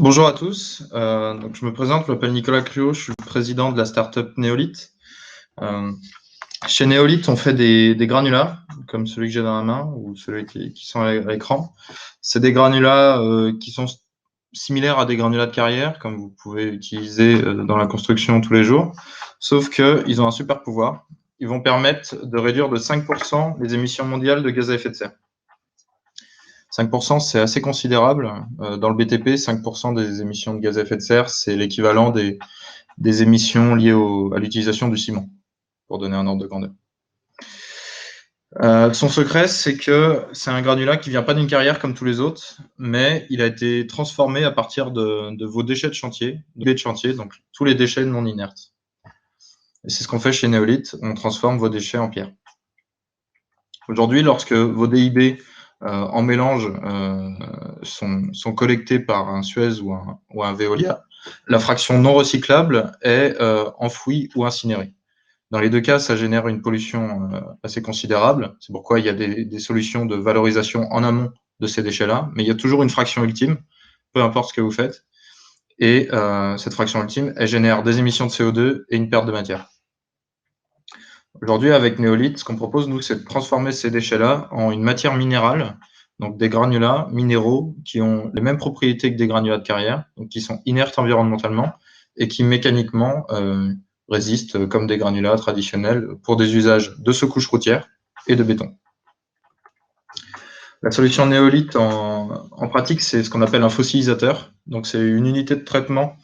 Bonjour à tous. Donc je me présente, je m'appelle Nicolas Cluot, je suis le président de la startup Neolith. Chez Neolith, on fait des granulats, comme celui que j'ai dans la main ou celui qui sont à l'écran. C'est des granulats qui sont similaires à des granulats de carrière, comme vous pouvez utiliser dans la construction tous les jours, sauf qu'ils ont un super pouvoir. Ils vont permettre de réduire de 5% les émissions mondiales de gaz à effet de serre. 5%, c'est assez considérable. Dans le BTP, 5% des émissions de gaz à effet de serre, c'est l'équivalent des émissions liées à l'utilisation du ciment, pour donner un ordre de grandeur. Son secret, c'est que c'est un granulat qui vient pas d'une carrière comme tous les autres, mais il a été transformé à partir de vos déchets de chantier, donc tous les déchets non inertes. Et c'est ce qu'on fait chez Neolith, on transforme vos déchets en pierre. Aujourd'hui, lorsque vos DIB en mélange sont collectés par un Suez ou un Veolia, la fraction non recyclable est enfouie ou incinérée. Dans les deux cas, ça génère une pollution assez considérable. C'est pourquoi il y a des solutions de valorisation en amont de ces déchets-là, mais il y a toujours une fraction ultime, peu importe ce que vous faites. Et cette fraction ultime, elle génère des émissions de CO2 et une perte de matière. Aujourd'hui, avec Neolith, ce qu'on propose, nous, c'est de transformer ces déchets-là en une matière minérale, donc des granulats minéraux qui ont les mêmes propriétés que des granulats de carrière, donc qui sont inertes environnementalement et qui mécaniquement résistent comme des granulats traditionnels pour des usages de secouche routière et de béton. La solution Neolith en pratique, c'est ce qu'on appelle un fossilisateur. Donc, c'est une unité de traitement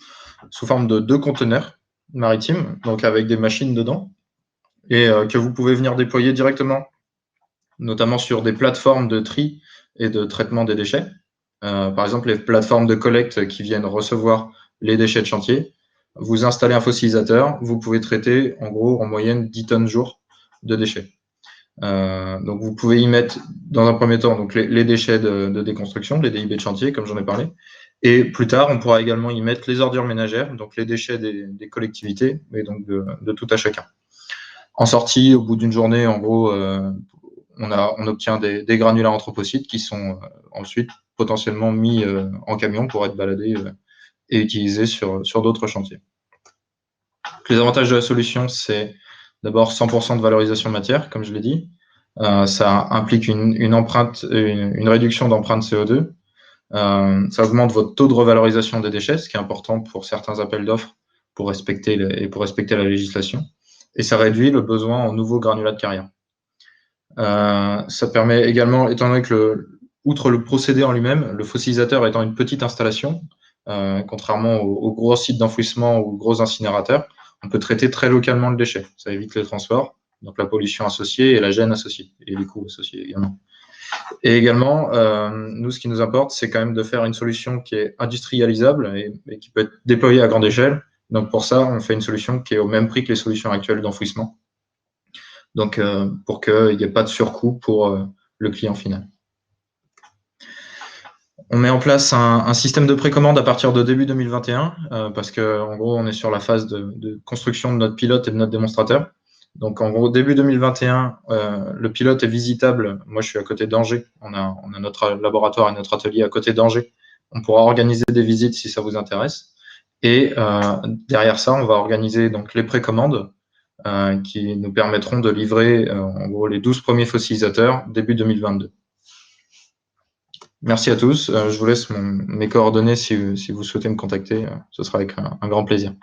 sous forme de 2 conteneurs maritimes, donc avec des machines dedans, et que vous pouvez venir déployer directement, notamment sur des plateformes de tri et de traitement des déchets. Par exemple, les plateformes de collecte qui viennent recevoir les déchets de chantier. Vous installez un fossilisateur, vous pouvez traiter en gros en moyenne 10 tonnes jour de déchets. Donc vous pouvez y mettre dans un premier temps donc les déchets de déconstruction, les DIB de chantier, comme j'en ai parlé. Et plus tard, on pourra également y mettre les ordures ménagères, donc les déchets des collectivités, et donc de tout à chacun. En sortie, au bout d'une journée, en gros, on obtient des granulats anthropocytes qui sont ensuite potentiellement mis en camion pour être baladés et utilisés sur d'autres chantiers. Les avantages de la solution, c'est d'abord 100% de valorisation de matière, comme je l'ai dit. Ça implique une réduction d'empreinte CO2. Ça augmente votre taux de revalorisation des déchets, ce qui est important pour certains appels d'offres pour respecter la législation. Et ça réduit le besoin en nouveaux granulats de carrière. Ça permet également, étant donné que outre le procédé en lui-même, le fossilisateur étant une petite installation, contrairement aux gros sites d'enfouissement ou gros incinérateurs, on peut traiter très localement le déchet. Ça évite les transports, donc la pollution associée et la gêne associée, et les coûts associés également. Et également, nous, ce qui nous importe, c'est quand même de faire une solution qui est industrialisable et qui peut être déployée à grande échelle. Donc pour ça, on fait une solution qui est au même prix que les solutions actuelles d'enfouissement. Donc pour qu'il n'y ait pas de surcoût pour le client final. On met en place un système de précommande à partir de début 2021 parce qu'en gros, on est sur la phase de construction de notre pilote et de notre démonstrateur. Donc, en gros, début 2021, le pilote est visitable. Moi, je suis à côté d'Angers. On a notre laboratoire et notre atelier à côté d'Angers. On pourra organiser des visites si ça vous intéresse. Et derrière ça, on va organiser donc les précommandes qui nous permettront de livrer en gros les 12 premiers fossilisateurs début 2022. Merci à tous. Je vous laisse mes coordonnées si vous souhaitez me contacter. Ce sera avec un grand plaisir.